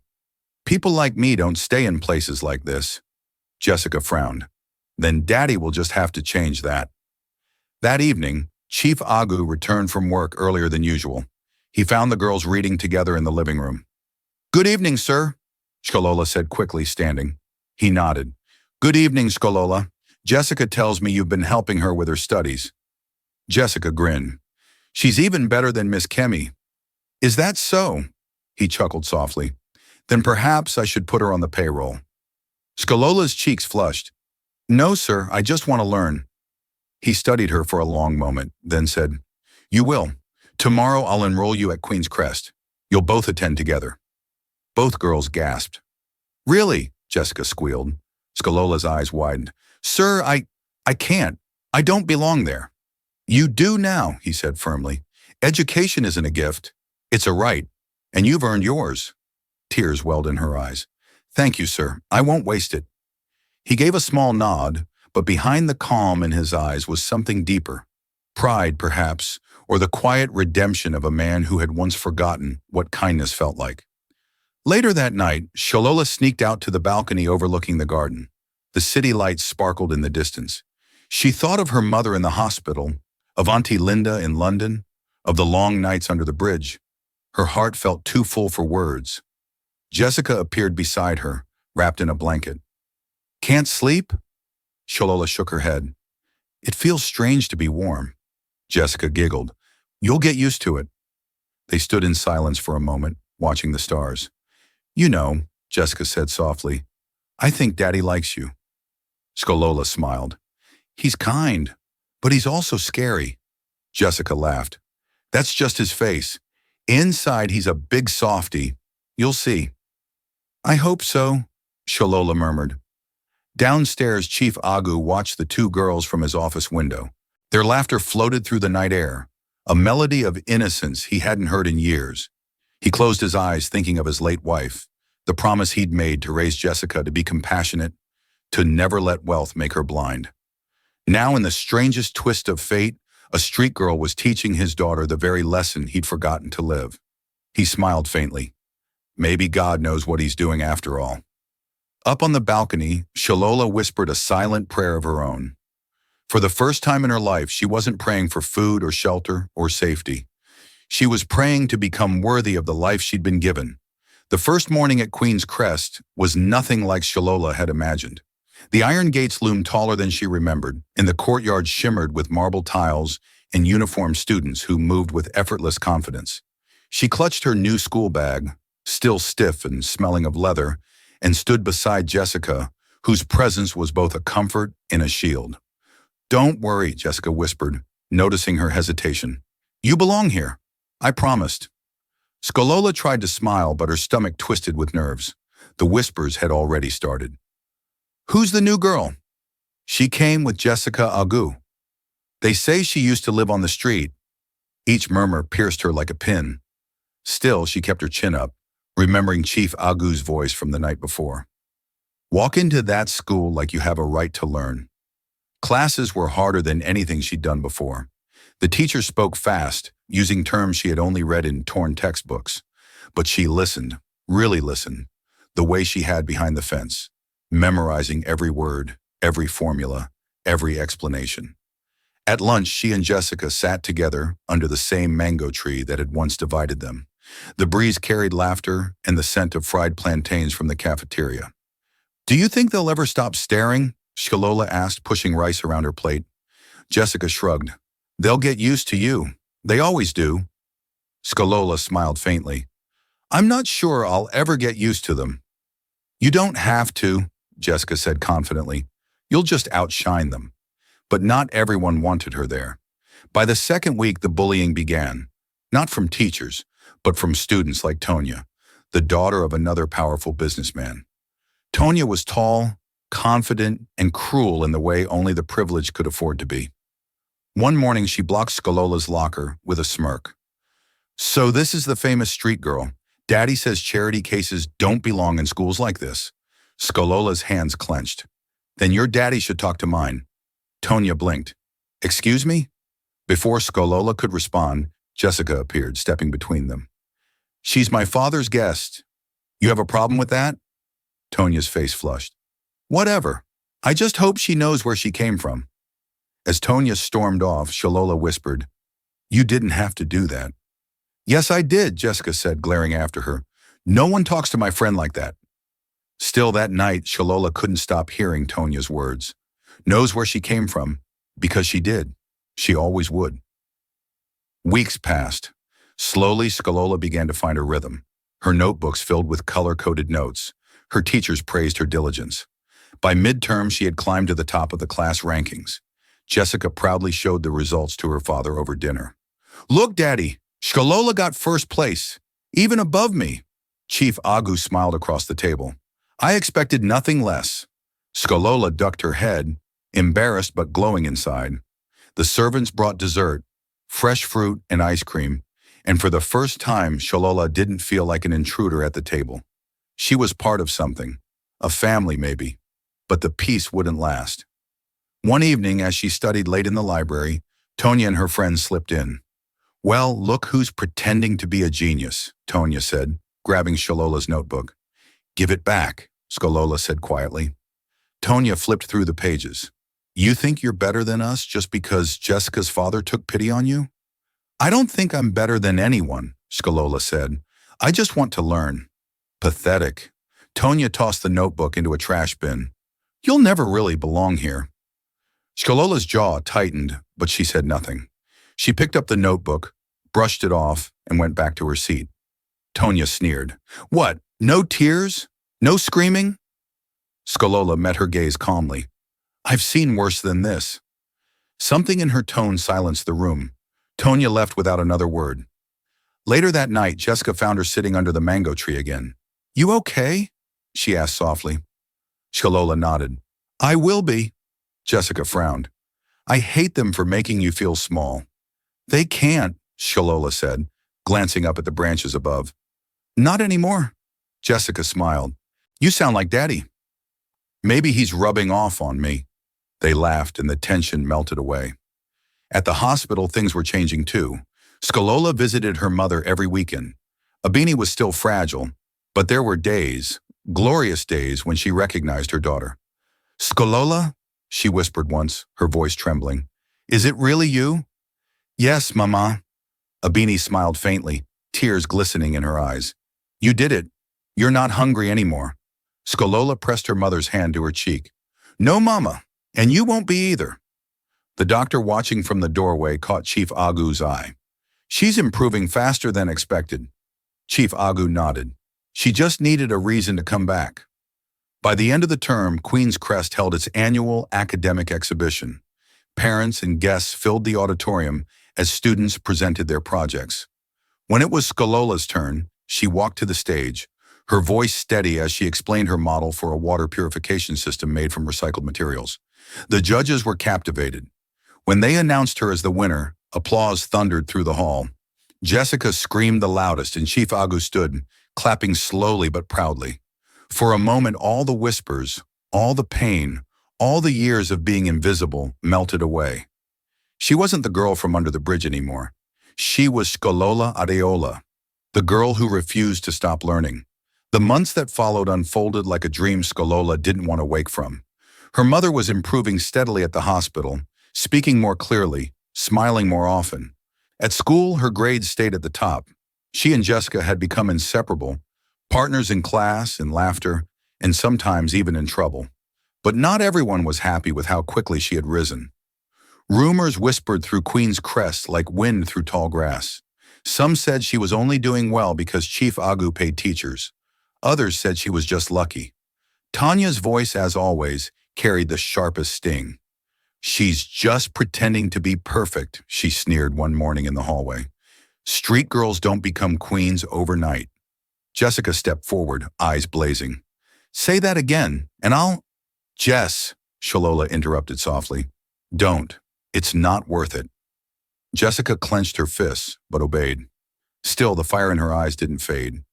People like me don't stay in places like this. Jessica frowned. Then Daddy will just have to change that. That evening, Chief Agu returned from work earlier than usual. He found the girls reading together in the living room. Good evening, sir, Skolola said quickly, standing. He nodded. Good evening, Skolola. Jessica tells me you've been helping her with her studies. Jessica grinned. She's even better than Miss Kemi. Is that so? He chuckled softly. Then perhaps I should put her on the payroll. Skolola's cheeks flushed. No, sir, I just want to learn. He studied her for a long moment, then said, You will. Tomorrow I'll enroll you at Queen's Crest. You'll both attend together. Both girls gasped. Really? Jessica squealed. Skolola's eyes widened. Sir, I can't. I don't belong there. You do now, he said firmly. Education isn't a gift. It's a right, and you've earned yours. Tears welled in her eyes. Thank you, sir. I won't waste it. He gave a small nod, but behind the calm in his eyes was something deeper. Pride, perhaps, or the quiet redemption of a man who had once forgotten what kindness felt like. Later that night, Skolola sneaked out to the balcony overlooking the garden. The city lights sparkled in the distance. She thought of her mother in the hospital, of Auntie Linda in London, of the long nights under the bridge. Her heart felt too full for words. Jessica appeared beside her, wrapped in a blanket. Can't sleep? Skolola shook her head. It feels strange to be warm. Jessica giggled. You'll get used to it. They stood in silence for a moment, watching the stars. You know, Jessica said softly, I think Daddy likes you. Skolola smiled. He's kind, but he's also scary. Jessica laughed. That's just his face. Inside, he's a big softy. You'll see. I hope so, Skolola murmured. Downstairs, Chief Agu watched the two girls from his office window. Their laughter floated through the night air, a melody of innocence he hadn't heard in years. He closed his eyes thinking of his late wife, the promise he'd made to raise Jessica to be compassionate, to never let wealth make her blind. Now, in the strangest twist of fate, a street girl was teaching his daughter the very lesson he'd forgotten to live. He smiled faintly. Maybe God knows what he's doing after all. Up on the balcony, Skolola whispered a silent prayer of her own. For the first time in her life, she wasn't praying for food or shelter or safety. She was praying to become worthy of the life she'd been given. The first morning at Queen's Crest was nothing like Skolola had imagined. The iron gates loomed taller than she remembered, and the courtyard shimmered with marble tiles and uniformed students who moved with effortless confidence. She clutched her new school bag, still stiff and smelling of leather, and stood beside Jessica, whose presence was both a comfort and a shield. Don't worry, Jessica whispered, noticing her hesitation. You belong here. I promised. Skolola tried to smile, but her stomach twisted with nerves. The whispers had already started. Who's the new girl? She came with Jessica Agu. They say she used to live on the street. Each murmur pierced her like a pin. Still, she kept her chin up, remembering Chief Agu's voice from the night before. Walk into that school like you have a right to learn. Classes were harder than anything she'd done before. The teacher spoke fast, using terms she had only read in torn textbooks. But she listened, really listened, the way she had behind the fence, memorizing every word, every formula, every explanation. At lunch, she and Jessica sat together under the same mango tree that had once divided them. The breeze carried laughter and the scent of fried plantains from the cafeteria. Do you think they'll ever stop staring? Skolola asked, pushing rice around her plate. Jessica shrugged. They'll get used to you. They always do. Skolola smiled faintly. I'm not sure I'll ever get used to them. You don't have to, Jessica said confidently. You'll just outshine them. But not everyone wanted her there. By the second week, the bullying began. Not from teachers, but from students like Tonya, the daughter of another powerful businessman. Tonya was tall, confident, and cruel in the way only the privileged could afford to be. One morning, she blocked Skolola's locker with a smirk. So this is the famous street girl. Daddy says charity cases don't belong in schools like this. Skolola's hands clenched. Then your daddy should talk to mine. Tonya blinked. Excuse me? Before Skolola could respond, Jessica appeared, stepping between them. She's my father's guest. You have a problem with that? Tonya's face flushed. Whatever. I just hope she knows where she came from. As Tonya stormed off, Shalola whispered, You didn't have to do that. Yes, I did, Jessica said, glaring after her. No one talks to my friend like that. Still that night, Shalola couldn't stop hearing Tonya's words. Knows where she came from, because she did. She always would. Weeks passed. Slowly, Skolola began to find a rhythm. Her notebooks filled with color-coded notes. Her teachers praised her diligence. By midterm, she had climbed to the top of the class rankings. Jessica proudly showed the results to her father over dinner. Look, Daddy, Skolola got first place, even above me. Chief Agu smiled across the table. I expected nothing less. Skolola ducked her head, embarrassed but glowing inside. The servants brought dessert, fresh fruit and ice cream, and for the first time, Shalola didn't feel like an intruder at the table. She was part of something, a family maybe, but the peace wouldn't last. One evening, as she studied late in the library, Tonya and her friends slipped in. Well, look who's pretending to be a genius, Tonya said, grabbing Shalola's notebook. Give it back, Skolola said quietly. Tonya flipped through the pages. You think you're better than us just because Jessica's father took pity on you? I don't think I'm better than anyone, Skolola said. I just want to learn. Pathetic. Tonya tossed the notebook into a trash bin. You'll never really belong here. Skolola's jaw tightened, but she said nothing. She picked up the notebook, brushed it off, and went back to her seat. Tonya sneered. What? No tears? No screaming? Skolola met her gaze calmly. I've seen worse than this. Something in her tone silenced the room. Tonya left without another word. Later that night, Jessica found her sitting under the mango tree again. You okay? She asked softly. Skolola nodded. I will be. Jessica frowned. I hate them for making you feel small. They can't, Skolola said, glancing up at the branches above. Not anymore. Jessica smiled. You sound like Daddy. Maybe he's rubbing off on me. They laughed and the tension melted away. At the hospital, things were changing too. Skolola visited her mother every weekend. Abini was still fragile, but there were days, glorious days, when she recognized her daughter. Skolola, she whispered once, her voice trembling. Is it really you? Yes, Mama. Abini smiled faintly, tears glistening in her eyes. You did it. You're not hungry anymore. Skolola pressed her mother's hand to her cheek. No, Mama, and you won't be either. The doctor watching from the doorway caught Chief Agu's eye. She's improving faster than expected. Chief Agu nodded. She just needed a reason to come back. By the end of the term, Queen's Crest held its annual academic exhibition. Parents and guests filled the auditorium as students presented their projects. When it was Skolola's turn, she walked to the stage, her voice steady as she explained her model for a water purification system made from recycled materials. The judges were captivated. When they announced her as the winner, applause thundered through the hall. Jessica screamed the loudest and Chief Agu stood, clapping slowly but proudly. For a moment, all the whispers, all the pain, all the years of being invisible melted away. She wasn't the girl from under the bridge anymore. She was Skolola Adeola, the girl who refused to stop learning. The months that followed unfolded like a dream Skolola didn't want to wake from. Her mother was improving steadily at the hospital, speaking more clearly, smiling more often. At school, her grades stayed at the top. She and Jessica had become inseparable, partners in class, in laughter, and sometimes even in trouble. But not everyone was happy with how quickly she had risen. Rumors whispered through Queen's Crest like wind through tall grass. Some said she was only doing well because Chief Agu paid teachers. Others said she was just lucky. Tanya's voice, as always, carried the sharpest sting. She's just pretending to be perfect, she sneered one morning in the hallway. Street girls don't become queens overnight. Jessica stepped forward, eyes blazing. Say that again, and I'll... Jess, Shalola interrupted softly. Don't. It's not worth it. Jessica clenched her fists, but obeyed. Still, the fire in her eyes didn't fade.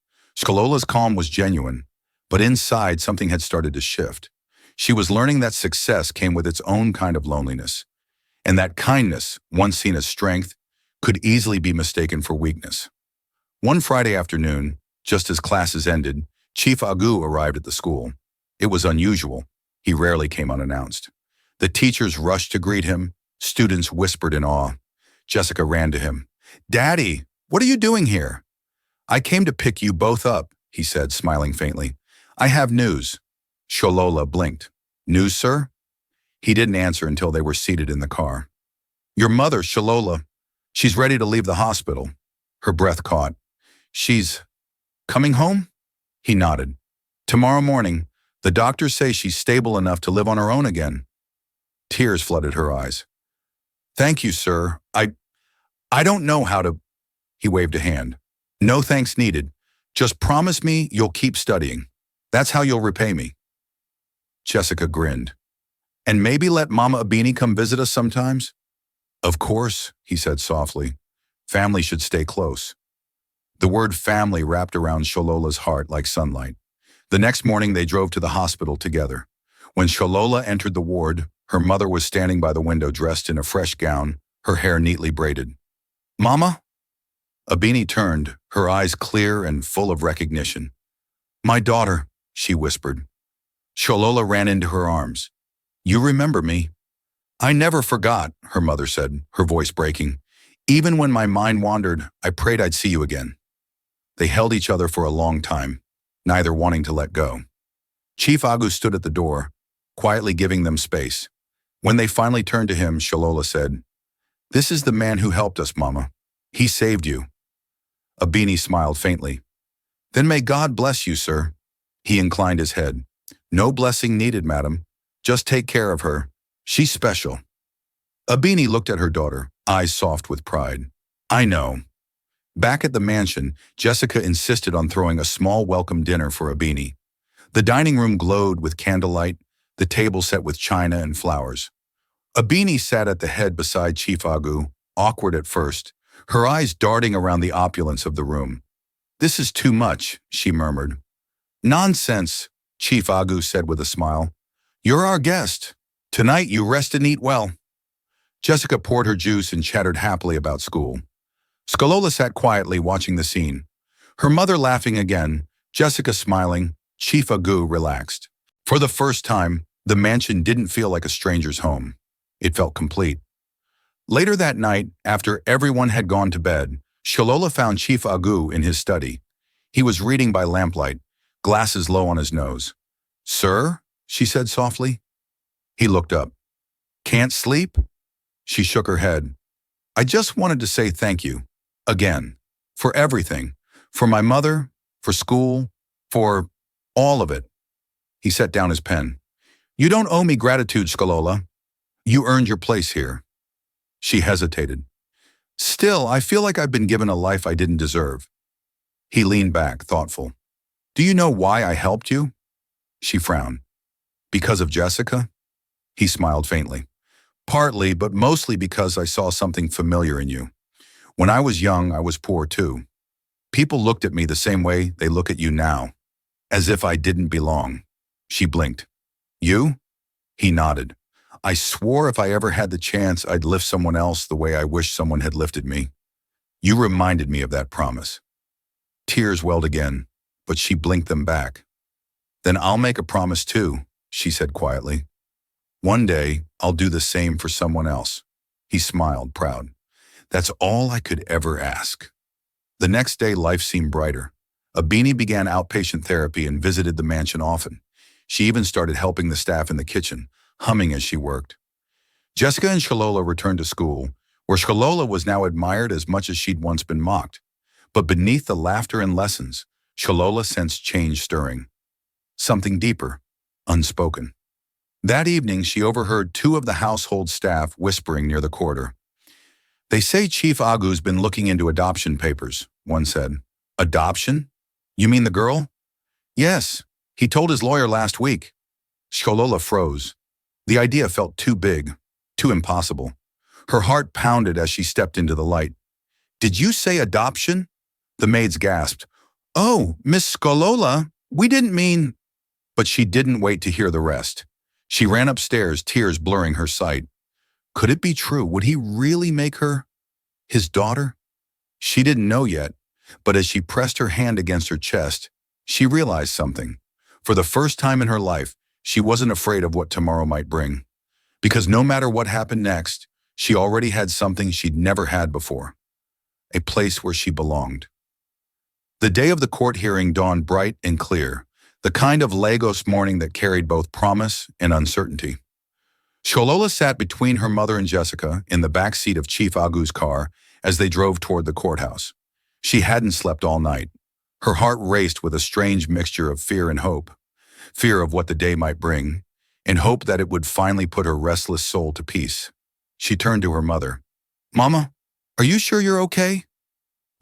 Skolola's calm was genuine, but inside something had started to shift. She was learning that success came with its own kind of loneliness, and that kindness, once seen as strength, could easily be mistaken for weakness. One Friday afternoon, just as classes ended, Chief Agu arrived at the school. It was unusual. He rarely came unannounced. The teachers rushed to greet him. Students whispered in awe. Jessica ran to him. "Daddy, what are you doing here?" "I came to pick you both up," he said, smiling faintly. "I have news." Sholola blinked. "News, sir?" He didn't answer until they were seated in the car. "Your mother, Sholola, she's ready to leave the hospital." Her breath caught. "She's coming home?" He nodded. "Tomorrow morning. The doctors say she's stable enough to live on her own again." Tears flooded her eyes. "Thank you, sir. I don't know how to—" He waved a hand. "No thanks needed. Just promise me you'll keep studying. That's how you'll repay me." Jessica grinned. "And maybe let Mama Abini come visit us sometimes?" "Of course," he said softly. "Family should stay close." The word family wrapped around Sholola's heart like sunlight. The next morning they drove to the hospital together. When Sholola entered the ward, her mother was standing by the window dressed in a fresh gown, her hair neatly braided. "Mama?" Abini turned, her eyes clear and full of recognition. "My daughter," she whispered. Sholola ran into her arms. "You remember me?" "I never forgot," her mother said, her voice breaking. "Even when my mind wandered, I prayed I'd see you again." They held each other for a long time, neither wanting to let go. Chief Agu stood at the door, quietly giving them space. When they finally turned to him, Sholola said, "This is the man who helped us, Mama. He saved you." Abini smiled faintly. "Then may God bless you, sir." He inclined his head. "No blessing needed, madam. Just take care of her. She's special." Abini looked at her daughter, eyes soft with pride. "I know." Back at the mansion, Jessica insisted on throwing a small welcome dinner for Abini. The dining room glowed with candlelight, the table set with china and flowers. Abini sat at the head beside Chief Agu, awkward at first, her eyes darting around the opulence of the room. "This is too much," she murmured. "Nonsense," Chief Agu said with a smile. "You're our guest. Tonight you rest and eat well." Jessica poured her juice and chattered happily about school. Skolola sat quietly watching the scene. Her mother laughing again, Jessica smiling, Chief Agu relaxed. For the first time, the mansion didn't feel like a stranger's home. It felt complete. Later that night, after everyone had gone to bed, Sholola found Chief Agu in his study. He was reading by lamplight, glasses low on his nose. "Sir?" she said softly. He looked up. "Can't sleep?" She shook her head. "I just wanted to say thank you. Again. For everything. For my mother, for school, for all of it." He set down his pen. "You don't owe me gratitude, Skolola. You earned your place here." She hesitated. "Still, I feel like I've been given a life I didn't deserve." He leaned back, thoughtful. "Do you know why I helped you?" She frowned. "Because of Jessica?" He smiled faintly. "Partly, but mostly because I saw something familiar in you. When I was young, I was poor too. People looked at me the same way they look at you now, as if I didn't belong." She blinked. "You?" He nodded. "I swore if I ever had the chance, I'd lift someone else the way I wish someone had lifted me. You reminded me of that promise." Tears welled again, but she blinked them back. "Then I'll make a promise too," she said quietly. "One day, I'll do the same for someone else." He smiled, proud. "That's all I could ever ask." The next day, life seemed brighter. Abini began outpatient therapy and visited the mansion often. She even started helping the staff in the kitchen, humming as she worked. Jessica and Sholola returned to school, where Sholola was now admired as much as she'd once been mocked. But beneath the laughter and lessons, Sholola sensed change stirring. Something deeper, unspoken. That evening, she overheard two of the household staff whispering near the corridor. "They say Chief Agu's been looking into adoption papers," one said. "Adoption? You mean the girl?" "Yes, he told his lawyer last week." Sholola froze. The idea felt too big, too impossible. Her heart pounded as she stepped into the light. "Did you say adoption?" The maids gasped. "Oh, Miss Skolola, we didn't mean—" But she didn't wait to hear the rest. She ran upstairs, tears blurring her sight. Could it be true? Would he really make her his daughter? She didn't know yet, but as she pressed her hand against her chest, she realized something. For the first time in her life, she wasn't afraid of what tomorrow might bring. Because no matter what happened next, she already had something she'd never had before. A place where she belonged. The day of the court hearing dawned bright and clear, the kind of Lagos morning that carried both promise and uncertainty. Sholola sat between her mother and Jessica in the back seat of Chief Agu's car as they drove toward the courthouse. She hadn't slept all night. Her heart raced with a strange mixture of fear and hope. Fear of what the day might bring, and hope that it would finally put her restless soul to peace. She turned to her mother. "Mama, are you sure you're okay?"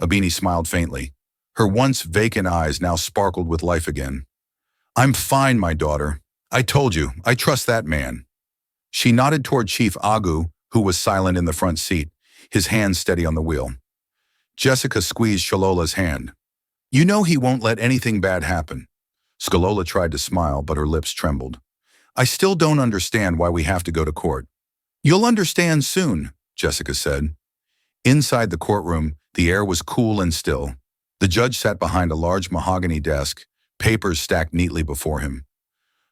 Abini smiled faintly. Her once vacant eyes now sparkled with life again. "I'm fine, my daughter. I told you, I trust that man." She nodded toward Chief Agu, who was silent in the front seat, his hand steady on the wheel. Jessica squeezed Shalola's hand. "You know he won't let anything bad happen." Skolola tried to smile, but her lips trembled. "I still don't understand why we have to go to court." "You'll understand soon," Jessica said. Inside the courtroom, the air was cool and still. The judge sat behind a large mahogany desk, papers stacked neatly before him.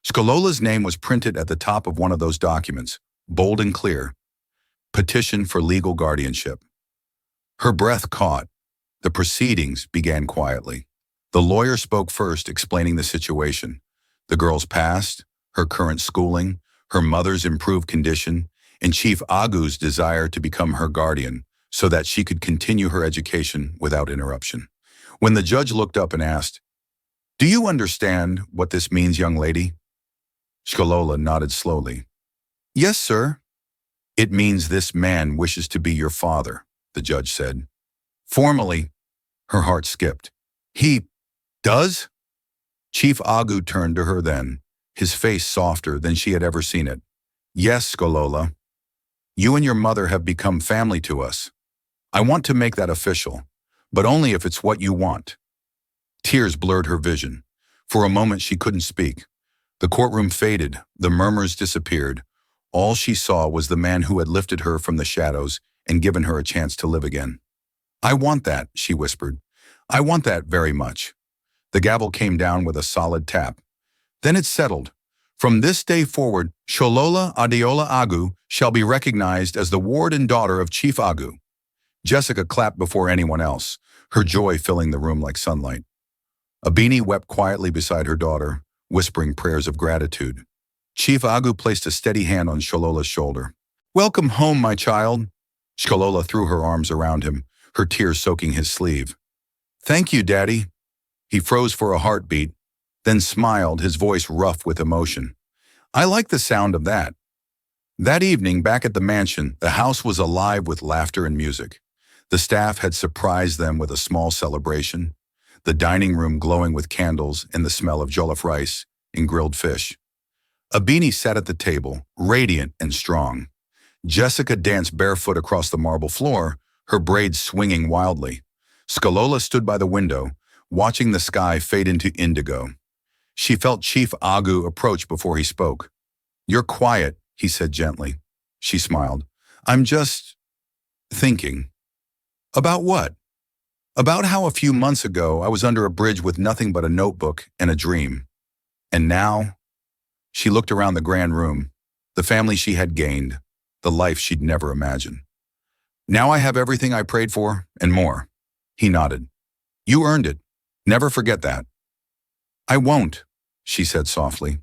Skolola's name was printed at the top of one of those documents, bold and clear. Petition for legal guardianship. Her breath caught. The proceedings began quietly. The lawyer spoke first, explaining the situation. The girl's past, her current schooling, her mother's improved condition, and Chief Agu's desire to become her guardian so that she could continue her education without interruption. When the judge looked up and asked, "Do you understand what this means, young lady?" Skolola nodded slowly. "Yes, sir." "It means this man wishes to be your father," the judge said. Formally, her heart skipped. "He does?" Chief Agu turned to her then, his face softer than she had ever seen it. "Yes, Skolola. You and your mother have become family to us. I want to make that official, but only if it's what you want." Tears blurred her vision. For a moment she couldn't speak. The courtroom faded, the murmurs disappeared. All she saw was the man who had lifted her from the shadows and given her a chance to live again. "I want that," she whispered. "I want that very much." The gavel came down with a solid tap. Then it settled. From this day forward, Sholola Adeola Agu shall be recognized as the ward and daughter of Chief Agu. Jessica clapped before anyone else, her joy filling the room like sunlight. Abini wept quietly beside her daughter, whispering prayers of gratitude. Chief Agu placed a steady hand on Sholola's shoulder. "Welcome home, my child." Sholola threw her arms around him, her tears soaking his sleeve. "Thank you, Daddy." He froze for a heartbeat, then smiled, his voice rough with emotion. "I like the sound of that." That evening, back at the mansion, the house was alive with laughter and music. The staff had surprised them with a small celebration, the dining room glowing with candles and the smell of jollof rice and grilled fish. Abini sat at the table, radiant and strong. Jessica danced barefoot across the marble floor, her braids swinging wildly. Skolola stood by the window, watching the sky fade into indigo. She felt Chief Agu approach before he spoke. "You're quiet," he said gently. She smiled. "I'm just thinking." "About what?" "About how a few months ago I was under a bridge with nothing but a notebook and a dream. And now—" She looked around the grand room, the family she had gained, the life she'd never imagined. "Now I have everything I prayed for, and more." He nodded. "You earned it. Never forget that." "I won't," she said softly.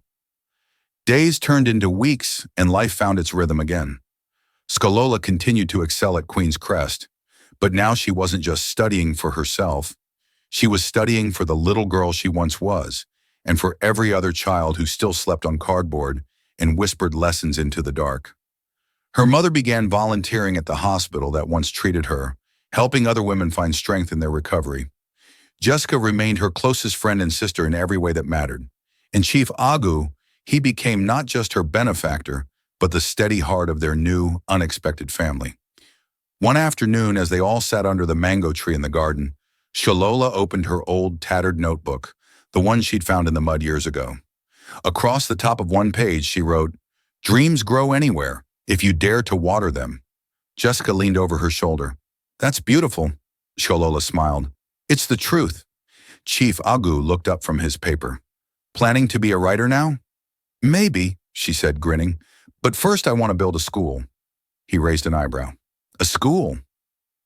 Days turned into weeks, and life found its rhythm again. Skolola continued to excel at Queen's Crest, but now she wasn't just studying for herself. She was studying for the little girl she once was, and for every other child who still slept on cardboard and whispered lessons into the dark. Her mother began volunteering at the hospital that once treated her, helping other women find strength in their recovery. Jessica remained her closest friend and sister in every way that mattered. And Chief Agu, he became not just her benefactor, but the steady heart of their new, unexpected family. One afternoon, as they all sat under the mango tree in the garden, Shalola opened her old, tattered notebook, the one she'd found in the mud years ago. Across the top of one page, she wrote, "Dreams grow anywhere, if you dare to water them." Jessica leaned over her shoulder. "That's beautiful," Shalola smiled. "It's the truth." Chief Agu looked up from his paper. "Planning to be a writer now?" "Maybe," she said, grinning. "But first I want to build a school." He raised an eyebrow. "A school?"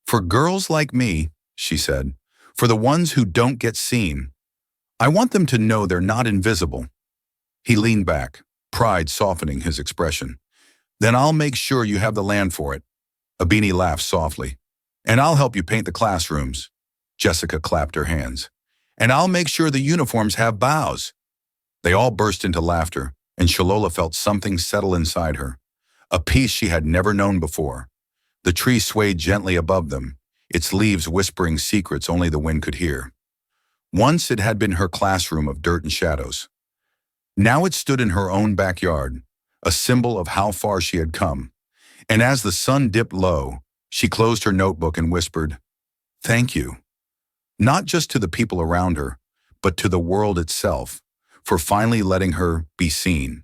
"For girls like me," she said. "For the ones who don't get seen. I want them to know they're not invisible." He leaned back, pride softening his expression. "Then I'll make sure you have the land for it." Abini laughed softly. "And I'll help you paint the classrooms." Jessica clapped her hands. "And I'll make sure the uniforms have bows." They all burst into laughter, and Shalola felt something settle inside her, a peace she had never known before. The tree swayed gently above them, its leaves whispering secrets only the wind could hear. Once it had been her classroom of dirt and shadows. Now it stood in her own backyard, a symbol of how far she had come. And as the sun dipped low, she closed her notebook and whispered, "Thank you." Not just to the people around her, but to the world itself, for finally letting her be seen.